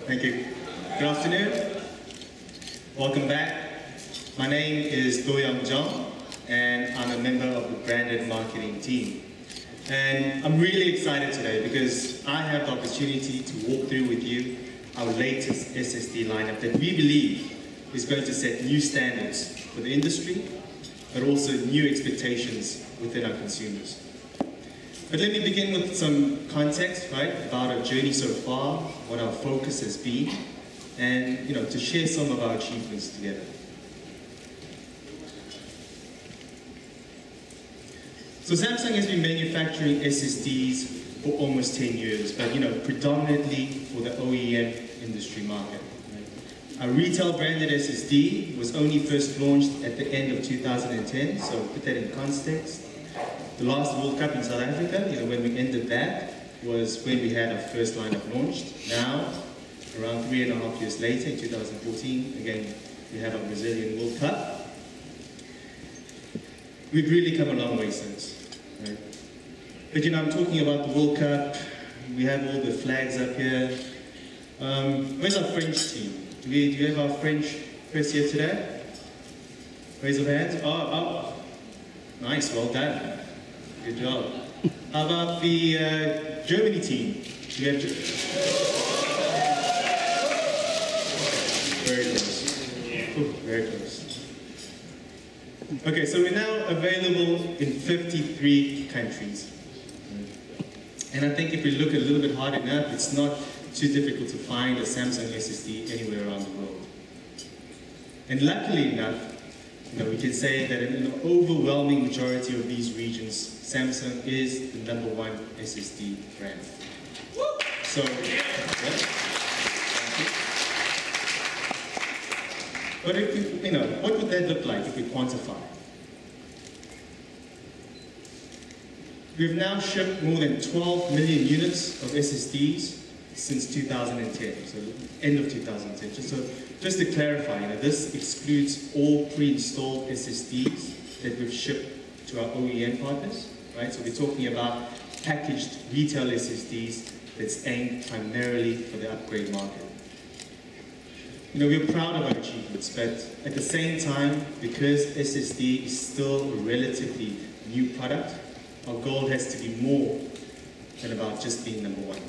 Thank you. Good afternoon. Welcome back. My name is Do Young Jong, and I'm a member of the branded marketing team. And I'm really excited today because I have the opportunity to walk through with you our latest SSD lineup that we believe is going to set new standards for the industry, but also new expectations within our consumers. But let me begin with some context, right, about our journey so far, what our focus has been, and to share some of our achievements together. So Samsung has been manufacturing SSDs for almost 10 years, but predominantly for the OEM industry market. Our retail branded SSD was only first launched at the end of 2010, so put that in context. The last World Cup in South Africa, when we ended that, was when we had our first lineup launched. Now, around 3.5 years later, in 2014, again, we had our Brazilian World Cup. We've really come a long way since, right? But I'm talking about the World Cup. We have all the flags up here. Where's our French team? Do you have our French press here today? Raise your hands. Oh, nice, well done. Good job. How about the Germany team? Do you have very close. Ooh, very close. Okay, so we're now available in 53 countries. And I think if we look a little bit hard enough, it's not too difficult to find a Samsung SSD anywhere around the world. And luckily enough, we can say that in an overwhelming majority of these regions, Samsung is the #1 SSD brand. So, but if what would that look like if we quantify? We've now shipped more than 12 million units of SSDs since 2010, so end of 2010. Just to clarify, this excludes all pre-installed SSDs that we've shipped to our OEM partners, right? So we're talking about packaged retail SSDs that's aimed primarily for the upgrade market. We're proud of our achievements, but at the same time, because SSD is still a relatively new product, our goal has to be more than about just being #1.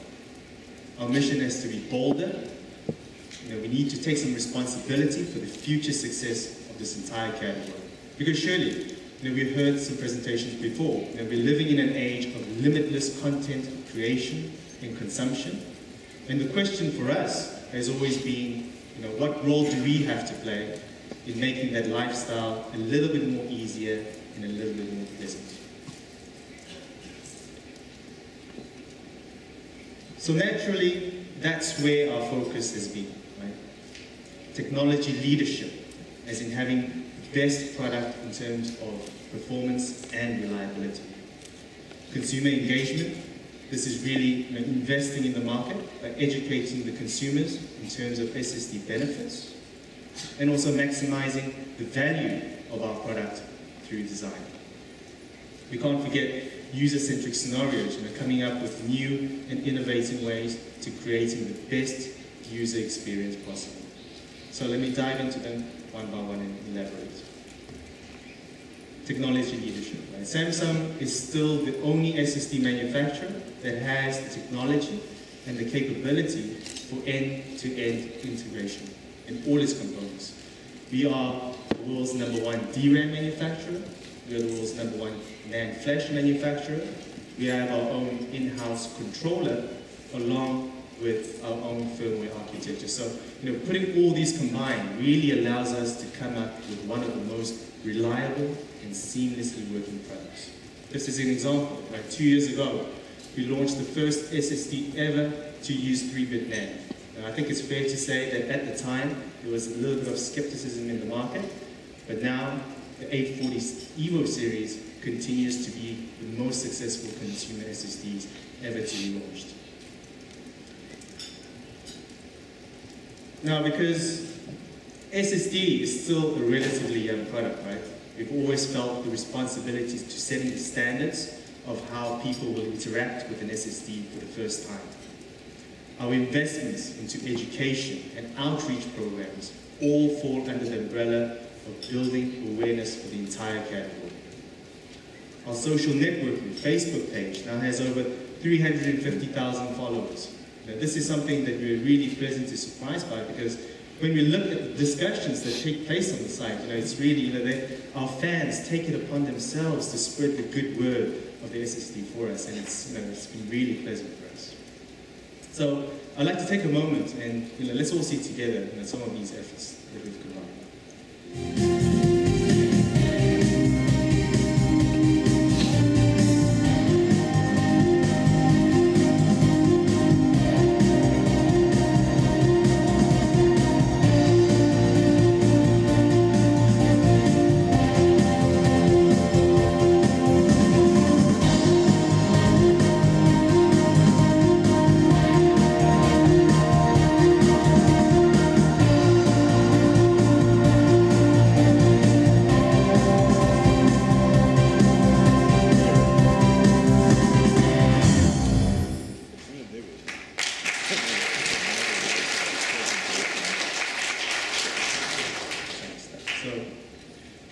Our mission has to be bolder. We need to take some responsibility for the future success of this entire category. Because surely, we've heard some presentations before, we're living in an age of limitless content creation and consumption. And the question for us has always been, what role do we have to play in making that lifestyle a little bit more easier and a little bit more pleasant? So naturally, that's where our focus has been, right? Technology leadership, as in having the best product in terms of performance and reliability. Consumer engagement, this is really investing in the market by educating the consumers in terms of SSD benefits, and also maximizing the value of our product through design. We can't forget user-centric scenarios, coming up with new and innovative ways to creating the best user experience possible. So let me dive into them one by one and elaborate. Technology leadership. Right? Samsung is still the only SSD manufacturer that has the technology and the capability for end-to-end integration in all its components. We are the world's #1 DRAM manufacturer. We are the world's #1 NAND flash manufacturer. We have our own in-house controller along with our own firmware architecture. So, putting all these combined really allows us to come up with one of the most reliable and seamlessly working products. Just as an example, 2 years ago, we launched the first SSD ever to use 3-bit NAND. And I think it's fair to say that at the time, there was a little bit of skepticism in the market, but now the 840 EVO series continues to be the most successful consumer SSDs ever to be launched. Now, because SSD is still a relatively young product, right? We've always felt the responsibility to setting the standards of how people will interact with an SSD for the first time. Our investments into education and outreach programs all fall under the umbrella of building awareness for the entire category. Our social networking Facebook page now has over 350,000 followers. Now, this is something that we're really pleasantly surprised by, because when we look at the discussions that take place on the site, it's really, our fans take it upon themselves to spread the good word of the SSD for us, and it's been really pleasant for us. So I'd like to take a moment and let's all see together some of these efforts that we've combined. So,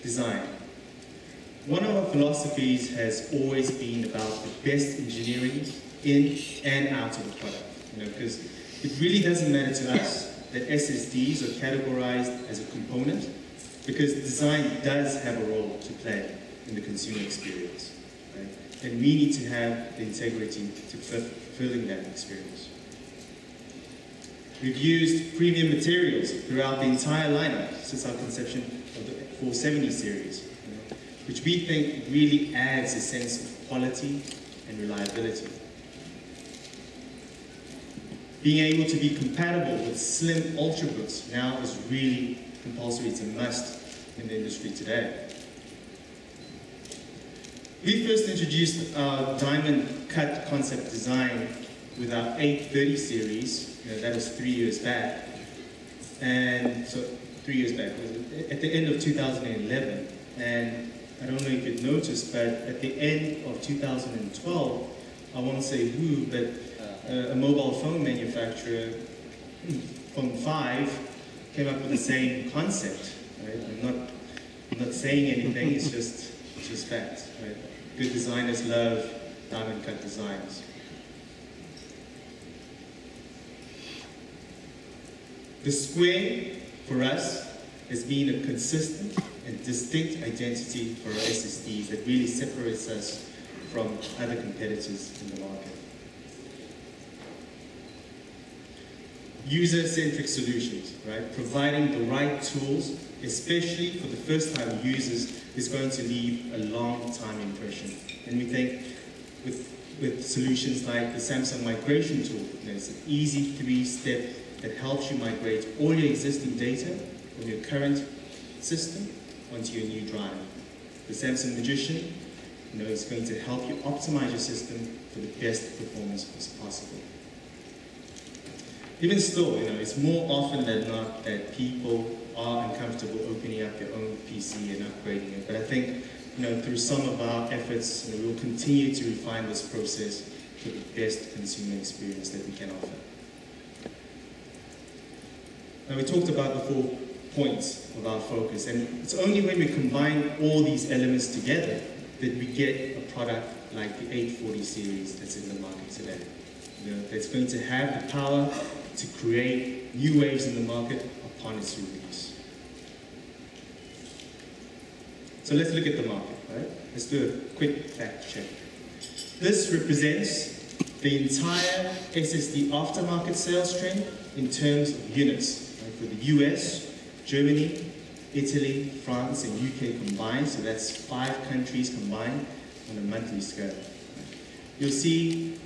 design. One of our philosophies has always been about the best engineering in and out of the product. Because it really doesn't matter to us that SSDs are categorized as a component, because design does have a role to play in the consumer experience. Right? And we need to have the integrity to fulfilling that experience. We've used premium materials throughout the entire lineup since our conception of the 470 series, which we think really adds a sense of quality and reliability. Being able to be compatible with slim ultrabooks now is really compulsory. It's a must in the industry today. We first introduced our diamond cut concept design with our 830 series. That was 3 years back. And so 3 years back, at the end of 2011. And I don't know if you'd noticed, but at the end of 2012, I won't say who, but a mobile phone manufacturer, Phone 5, came up with the same concept. Right? I'm not saying anything, it's just facts. Right? Good designers love diamond cut designs. The square, for us, has been a consistent and distinct identity for our SSDs that really separates us from other competitors in the market. User-centric solutions, right? Providing the right tools, especially for the first-time users, is going to leave a long-time impression. And we think with solutions like the Samsung migration tool, it's an easy 3-step that helps you migrate all your existing data from your current system onto your new drive. The Samsung Magician, is going to help you optimize your system for the best performance possible. Even still, it's more often than not that people are uncomfortable opening up their own PC and upgrading it. But I think, through some of our efforts, we'll continue to refine this process for the best consumer experience that we can offer. Now, we talked about the 4 points of our focus, and it's only when we combine all these elements together that we get a product like the 840 series that's in the market today. That's going to have the power to create new waves in the market upon its release. So let's look at the market, right? Let's do a quick fact check. This represents the entire SSD aftermarket sales trend in terms of units. For the US, Germany, Italy, France, and UK combined, so that's 5 countries combined on a monthly scale. You'll see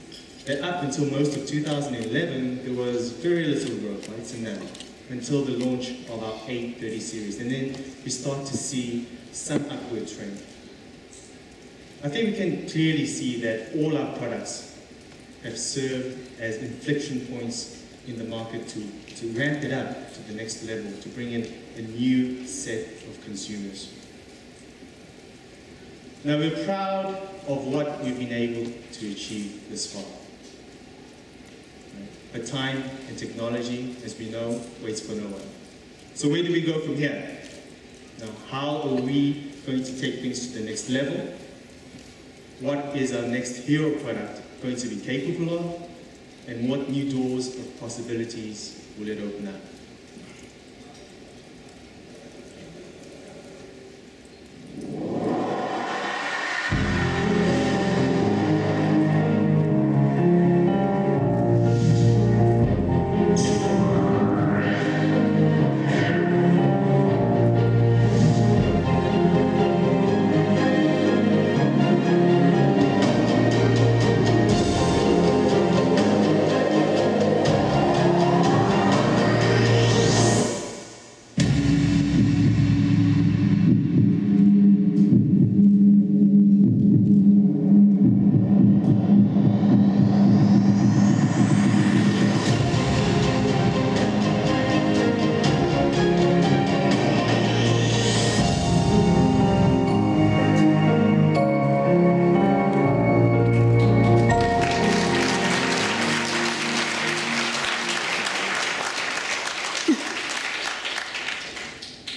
that up until most of 2011, there was very little growth, right, in that, until the launch of our 830 series. And then we start to see some upward trend. I think we can clearly see that all our products have served as inflection points in the market to ramp it up to the next level, to bring in a new set of consumers. Now, we're proud of what we've been able to achieve this far. Right? but time and technology, as we know, waits for no one. So where do we go from here? Now, how are we going to take things to the next level? What is our next hero product going to be capable of? And what new doors of possibilities will it open up?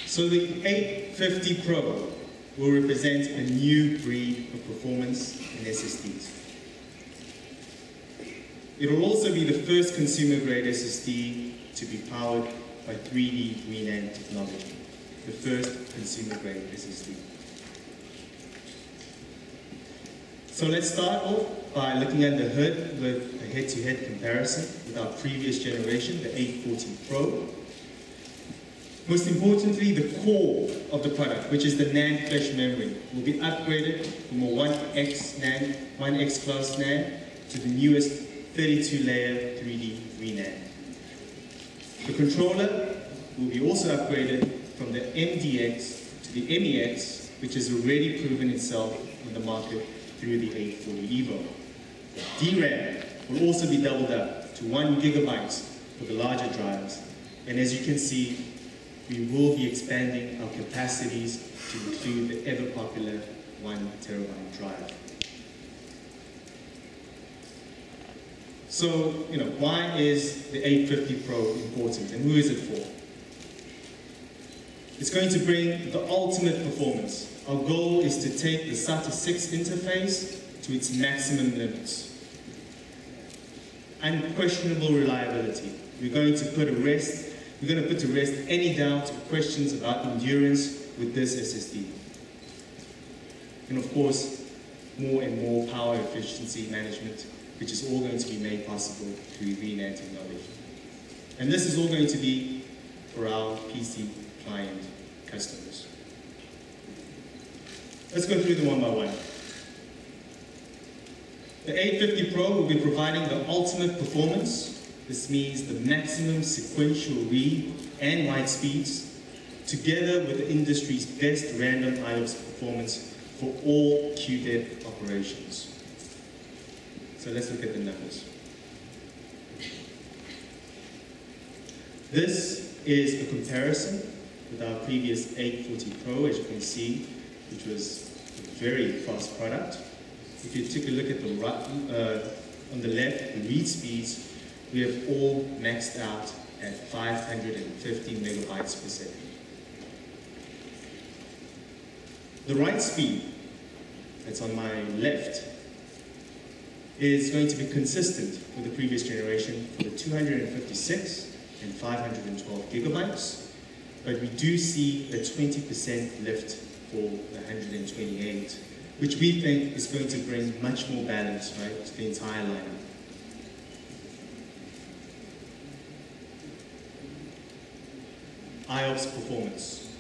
So the 850 Pro will represent a new breed of performance in SSDs. It will also be the first consumer-grade SSD to be powered by 3D V-NAND technology, the first consumer-grade SSD. So let's start off by looking at the hood with a head-to-head comparison with our previous generation, the 840 Pro. Most importantly, the core of the product, which is the NAND flash memory, will be upgraded from a 1X NAND, 1X class NAND to the newest 32-layer 3D V-NAND. The controller will be also upgraded from the MDX to the MEX, which has already proven itself in the market through the 840 EVO. DRAM will also be doubled up to 1 gigabyte for the larger drives, and as you can see, we will be expanding our capacities to include the ever-popular 1 terabyte drive. So, why is the 850 Pro important and who is it for? It's going to bring the ultimate performance. Our goal is to take the SATA 6 interface to its maximum limits. Unquestionable reliability. We're going to put to rest any doubt or questions about endurance with this SSD. And of course, more and more power efficiency management, which is all going to be made possible through V-NAND technology. And this is all going to be for our PC client customers. Let's go through them one by one. The 850 Pro will be providing the ultimate performance. This means the maximum sequential read and write speeds, together with the industry's best random IOPS performance for all QDEP operations. So let's look at the numbers. This is a comparison with our previous 840 Pro, as you can see, which was a very fast product. If you take a look at the right, on the left, the read speeds, we have all maxed out at 550 megabytes per second. The write speed, that's on my left, is going to be consistent with the previous generation for the 256 and 512 gigabytes, but we do see a 20% lift for the 128, which we think is going to bring much more balance, right, to the entire lineup. IOPS performance.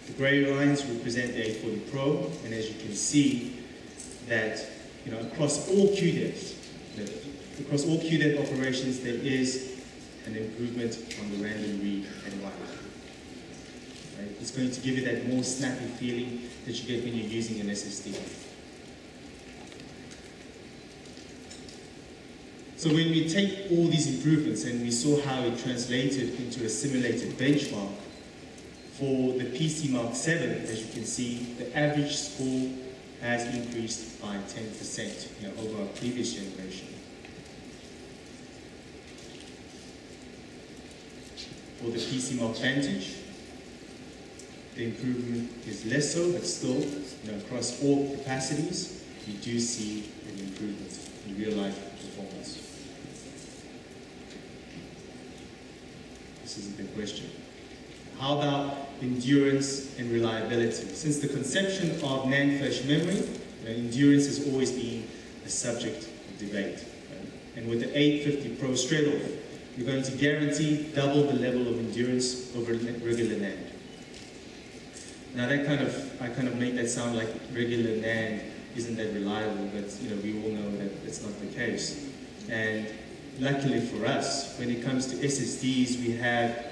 The gray lines represent the 840 Pro, and as you can see, that across all QDEPs, operations, there is an improvement on the random read and write. Right? It's going to give you that more snappy feeling that you get when you're using an SSD. So when we take all these improvements and we saw how it translated into a simulated benchmark, for the PC Mark 7, as you can see, the average score has increased by 10% over our previous generation. for the PCMark Vantage. The improvement is less so, but still, across all capacities, you do see an improvement in real-life performance. This is a big question. How about endurance and reliability? Since the conception of NAND flash memory, endurance has always been a subject of debate. And with the 850 Pro straight off, you're going to guarantee double the level of endurance over regular NAND. Now I kind of make that sound like regular NAND isn't that reliable, but we all know that that's not the case. And luckily for us, when it comes to SSDs, we have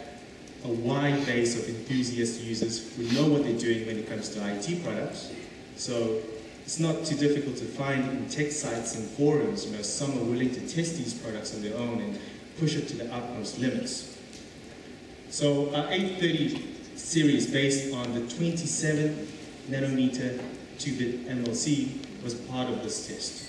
a wide base of enthusiast users who know what they're doing when it comes to IT products. So it's not too difficult to find in tech sites and forums, some are willing to test these products on their own and push it to the utmost limits. So our 830 series, based on the 27 nanometer 2-bit MLC, was part of this test.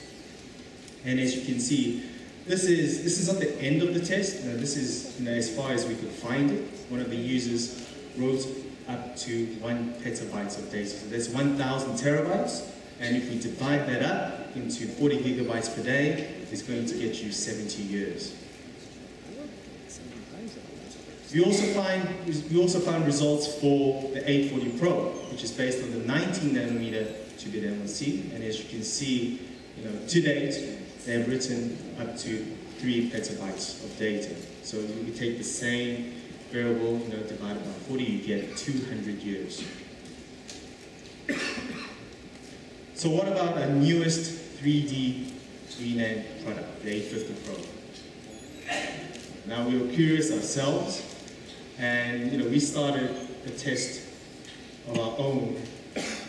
And as you can see, this is not the end of the test. This is as far as we could find it. One of the users wrote up to 1 petabytes of data. So that's 1,000 terabytes. And if we divide that up into 40 gigabytes per day, it's going to get you 70 years. We also found results for the 840 Pro, which is based on the 19 nanometer 2-bit MLC. And as you can see, to date, they have written up to 3 petabytes of data. So if you take the same variable, divided by 40, you get 200 years. So what about our newest 3D V-NAND product, the 850 Pro? Now we were curious ourselves, and we started a test of our own.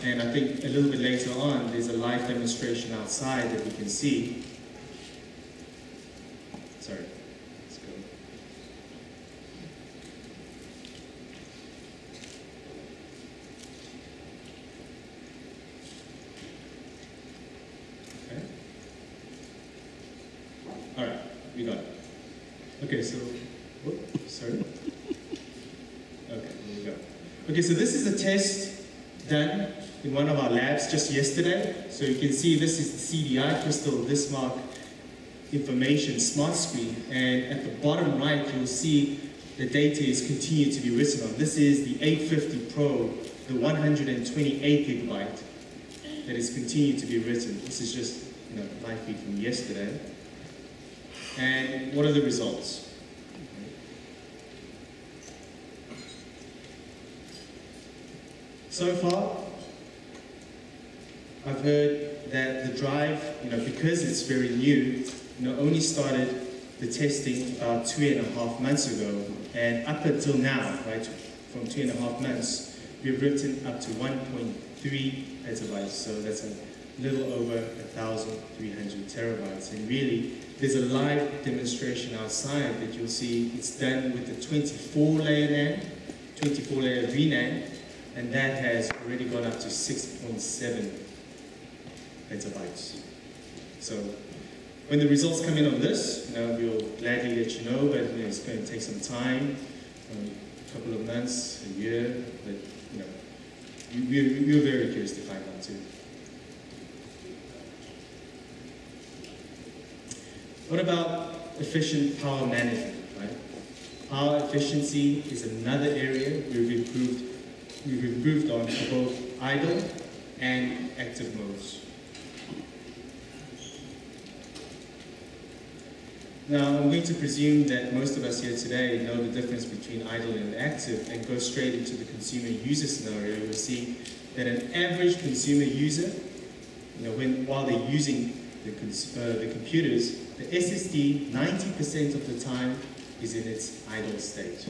And I think a little bit later on, there's a live demonstration outside that we can see. Sorry, let's go. Okay. All right, we got it. Okay, so, sorry. Okay, there we go. Okay, so this is a test done in one of our labs just yesterday. So you can see this is the CDI Crystal Bismarck information smart screen, and at the bottom right you'll see the data is continued to be written on. This is the 850 Pro, the 128 gigabyte that is continued to be written. This is just live feed from yesterday. And what are the results? So far, I've heard that the drive, because it's very new, only started the testing about 2.5 months ago, and up until now, right, from 2.5 months, we've written up to 1.3 petabytes, so that's a little over 1,300 terabytes. And really, there's a live demonstration outside that you'll see. It's done with the 24-layer NAND, 24-layer V-NAND, and that has already gone up to 6.7 petabytes. So when the results come in on this, we'll gladly let you know, but it's going to take some time, a couple of months, a year, but we're very curious to find out too. What about efficient power management, right? Power efficiency is another area we've improved on for both idle and active modes. Now, I'm going to presume that most of us here today know the difference between idle and active, and go straight into the consumer user scenario. You'll see that an average consumer user, while they're using the computers, the SSD, 90% of the time, is in its idle state,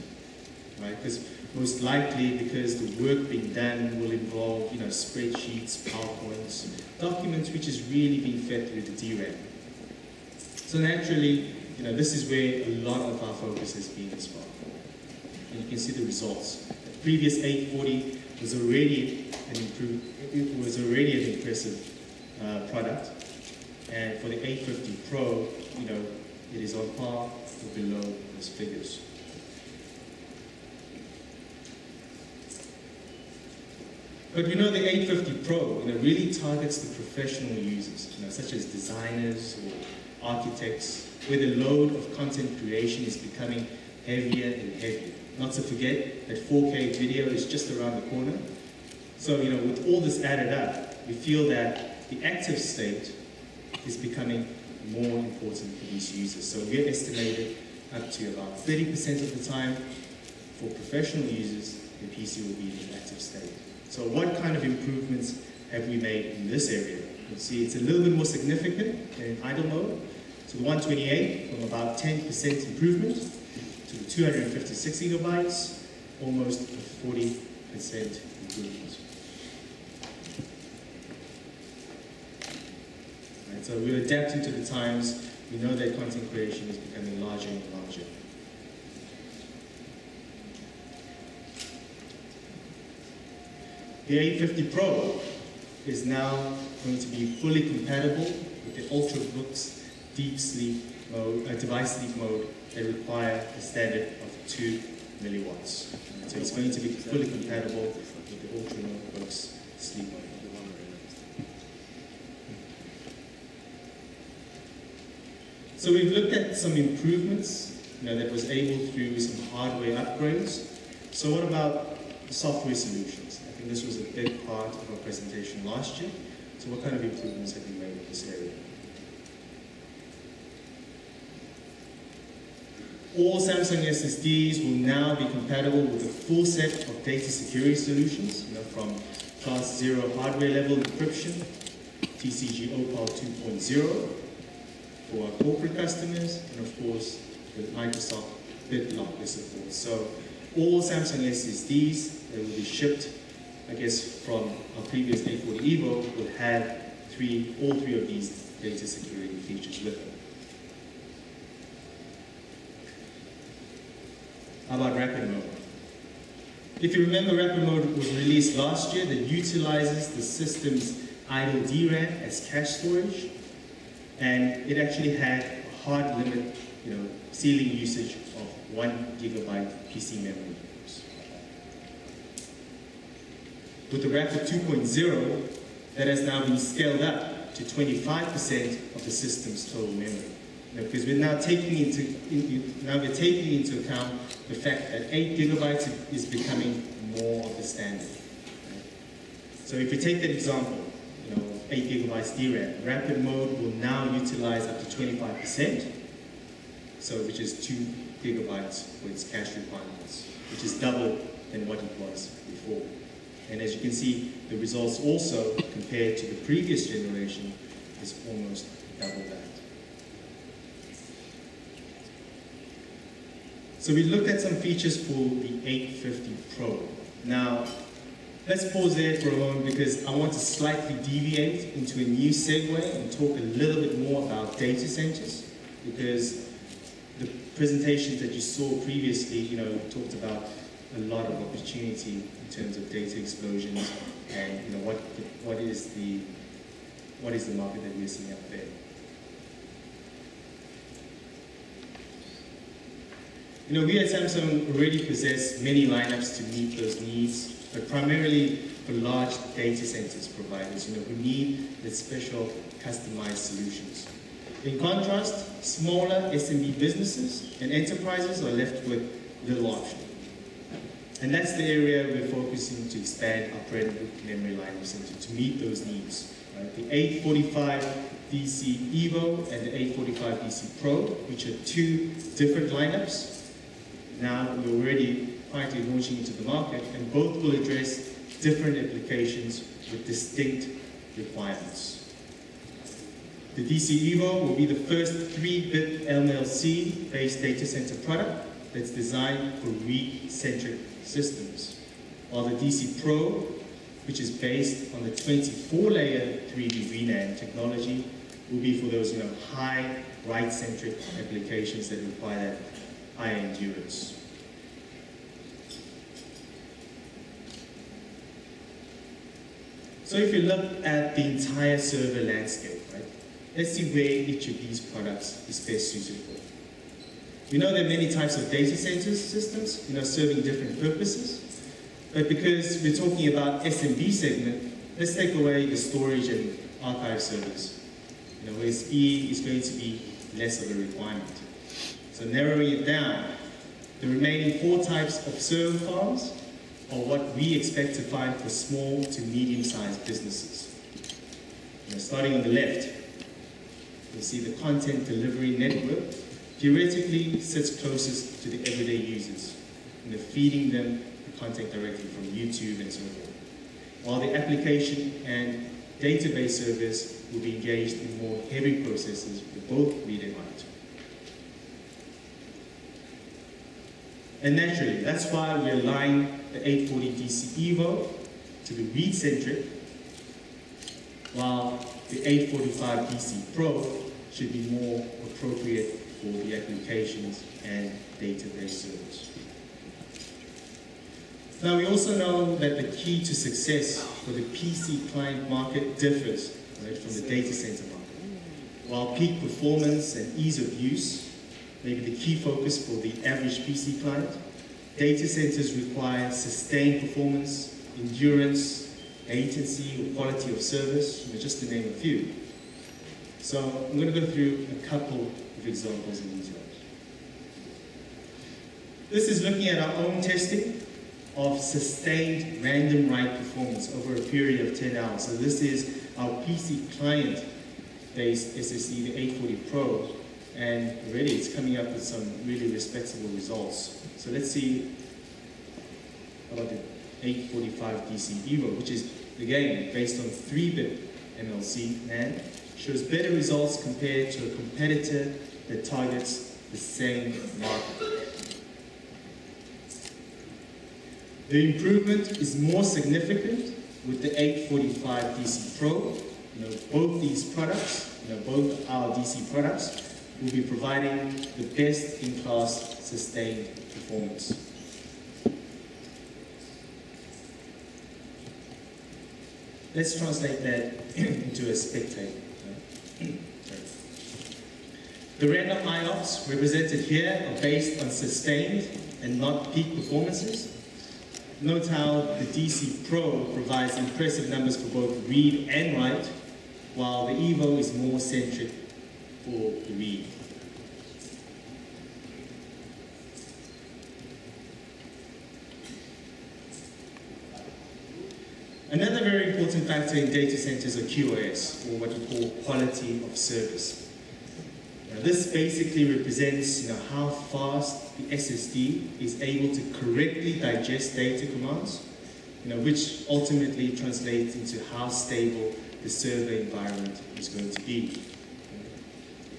right? Because most likely, because the work being done will involve, spreadsheets, PowerPoints, documents which is really being fed through the DRAM. So naturally, this is where a lot of our focus has been as well. And you can see the results. The previous 840 was already an impressive product. And for the 850 Pro, it is on par or below those figures. But we know the 850 Pro, really targets the professional users, such as designers or architects, where the load of content creation is becoming heavier and heavier. Not to forget that 4K video is just around the corner. So, with all this added up, we feel that the active state is becoming more important for these users. So we're estimated up to about 30% of the time for professional users, the PC will be in an active state. So what kind of improvements have we made in this area? You'll see it's a little bit more significant than in idle mode. So the 128 from about 10% improvement to the 256 gigabytes, almost a 40% improvement. Right, so we're adapting to the times. We know that content creation is becoming larger and larger. The 850 Pro is now going to be fully compatible with the Ultrabook's deep sleep mode, device sleep mode that require a standard of 2 milliwatts. So it's going to be fully compatible with the Ultrabook's sleep mode. So we've looked at some improvements that was able through some hardware upgrades. So what about software solutions? I think this was a big part of our presentation last year. So what kind of improvements have we made in this area? All Samsung SSDs will now be compatible with a full set of data security solutions, from Class 0 hardware level encryption, TCG OPAL 2.0 for our corporate customers, and of course with Microsoft BitLocker support. So all Samsung SSDs that will be shipped, I guess, from our previous A40 Evo will have all three of these data security features with them. How about rapid mode? If you remember, rapid mode was released last year that utilizes the system's idle DRAM as cache storage, and it actually had a hard limit, ceiling usage of 1 gigabyte PC memory. With the Rapid 2.0, that has now been scaled up to 25% of the system's total memory. Because we're now taking into account the fact that 8 gigabytes is becoming more of the standard. So if you take that example, 8 gigabytes DRAM, rapid mode will now utilize up to 25%, which is 2 gigabytes for its cache requirements, which is double than what it was before. And as you can see, the results also, compared to the previous generation, is almost double that. So we looked at some features for the 850 Pro. Now, let's pause there for a moment because I want to slightly deviate into a new segue and talk a little bit more about data centers, because the presentations that you saw previously, talked about a lot of opportunity in terms of data explosions and what is the market that we're seeing out there. We at Samsung already possess many lineups to meet those needs, but primarily for large data centers providers, who need the special customized solutions. In contrast, smaller SMB businesses and enterprises are left with little option. And that's the area we're focusing to expand our Threadbook memory lineups into to meet those needs. Right? The 845 DC Evo and the 845 DC Pro, which are two different lineups. Now we're already quietly launching into the market, and both will address different applications with distinct requirements. The DC Evo will be the first 3-bit MLC-based data center product that's designed for read-centric systems, while the DC Pro, which is based on the 24-layer 3D V-NAND technology, will be for those high write-centric applications that require that high endurance. So if you look at the entire server landscape, right, let's see where each of these products is best suited for. We know there are many types of data center systems, serving different purposes. But because we're talking about SMB segment, let's take away the storage and archive servers, where speed is going to be less of a requirement. So narrowing it down, the remaining 4 types of server farms are what we expect to find for small to medium-sized businesses. Starting on the left, you'll see the content delivery network theoretically sits closest to the everyday users, feeding them the content directly from YouTube and so forth. While the application and database servers will be engaged in more heavy processes for both read and write. And naturally, that's why we align the 840 DC Evo to be read-centric, while the 845 DC Pro should be more appropriate for the applications and database servers. Now, we also know that the key to success for the PC client market differs from the data center market. While peak performance and ease of use may be the key focus for the average PC client, data centers require sustained performance, endurance, latency, or quality of service, just to name a few. So I'm going to go through a couple of examples in these areas. This is looking at our own testing of sustained random write performance over a period of 10 hours. So this is our PC client-based SSD, the 840 Pro, and already it's coming up with some really respectable results. So let's see about the 845 DC Evo, which is, again, based on 3-bit MLC NAND, shows better results compared to a competitor that targets the same market. The improvement is more significant with the 845 DC Pro. Both these products, both our DC products, will be providing the best-in-class sustained performance. Let's translate that into a spectator. The random IOPS represented here are based on sustained and not peak performances. Note how the DC Pro provides impressive numbers for both read and write, while the Evo is more centric for the read. Another very important factor in data centers are QoS, or what we call quality of service. Now, this basically represents how fast the SSD is able to correctly digest data commands, which ultimately translates into how stable the server environment is going to be.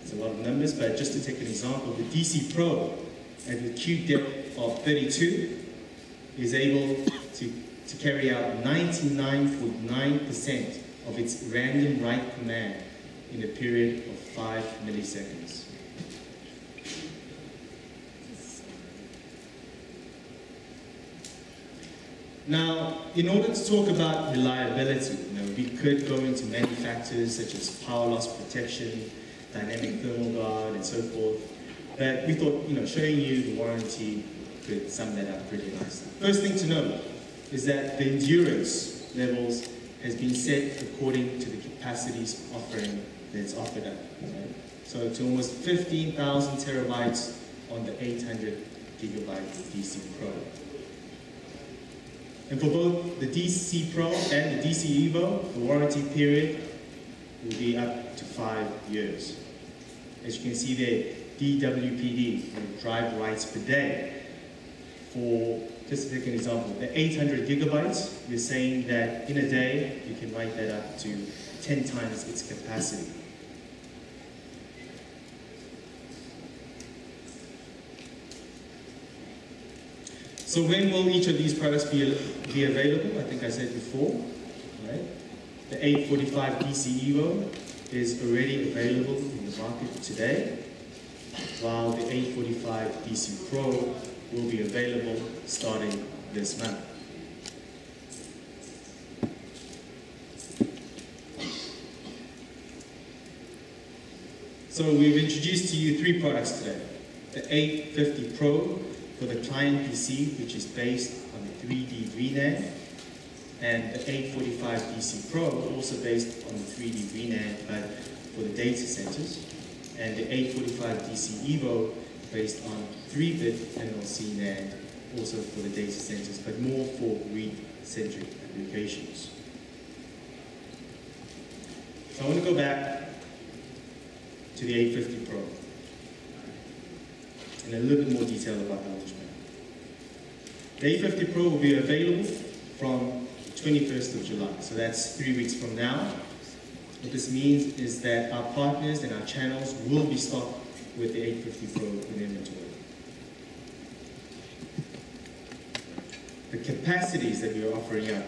It's a lot of numbers, but just to take an example, the DC Pro at the queue depth of 32 is able to carry out 99.9% of its random write command in a period of 5 milliseconds. Now, in order to talk about reliability, we could go into many factors such as power loss protection, dynamic thermal guard, and so forth. But we thought, showing you the warranty could sum that up pretty nicely. First thing to note is that the endurance levels has been set according to the capacities offering that's offered up. Right? So to almost 15,000 terabytes on the 800 gigabyte DC Pro. And for both the DC Pro and the DC Evo, the warranty period will be up to 5 years. As you can see there, DWPD, drive writes per day. For, just to take an example, the 800 gigabytes, we're saying that in a day, you can write that up to 10 times its capacity. So when will each of these products be available? I think I said before, right? The 845 DC Evo is already available in the market today, while the 845 DC Pro will be available starting this month. So we've introduced to you 3 products today. The 850 Pro for the client PC, which is based on the 3D V-NAND, and the 845 DC Pro, also based on the 3D V-NAND, but for the data centers, and the 845 DC Evo, based on 3-bit MLC NAND, also for the data centers, but more for read-centric applications. So I want to go back to the 850 Pro in a little bit more detail about the launch plan. The 850 Pro will be available from the 21st of July, so that's 3 weeks from now. What this means is that our partners and our channels will be stocked with the 850 Pro in inventory. The capacities that we are offering up,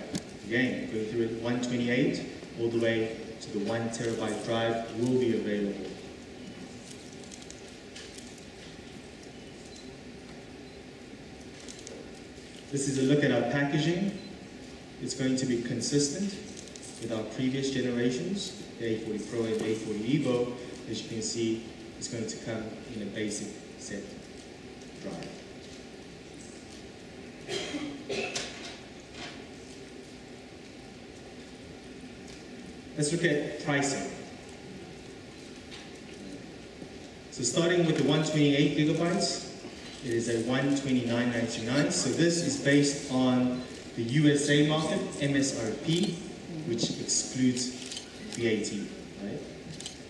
again, going through it 128 all the way to the 1 terabyte drive, will be available. This is a look at our packaging. It's going to be consistent with our previous generations, the 840 Pro and the 840 Evo. As you can see, it's going to come in a basic set drive. Let's look at pricing. So starting with the 128 gigabytes, it is at $129.99. So this is based on the USA market, MSRP, which excludes VAT, right?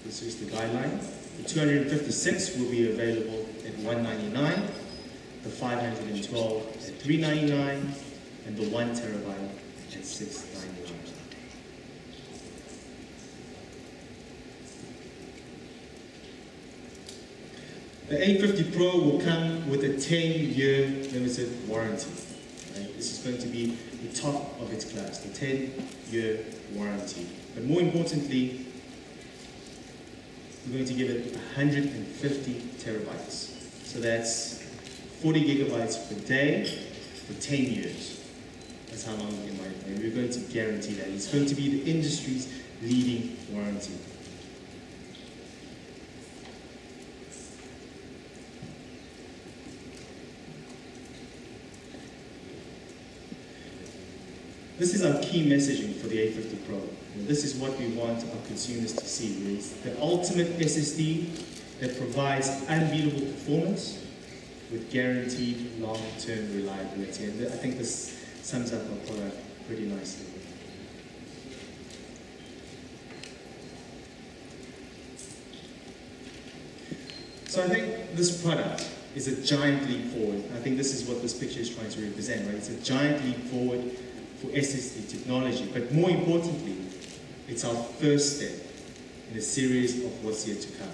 This is the guideline. The 256 will be available at $199, the 512 at $399, and the 1 terabyte at $699. The 850 Pro will come with a 10-year limited warranty. Right? This is going to be the top of its class, the 10-year warranty. But more importantly, we're going to give it 150 terabytes. So that's 40 gigabytes per day for 10 years. That's how long it might be. We're going to guarantee that. It's going to be the industry's leading warranty. This is our key messaging for the 850 Pro. And this is what we want our consumers to see. It's the ultimate SSD that provides unbeatable performance with guaranteed long-term reliability. And I think this sums up our product pretty nicely. So I think this product is a giant leap forward. I think this is what this picture is trying to represent, right? It's a giant leap forward for SSD technology, but more importantly, it's our first step in a series of what's yet to come.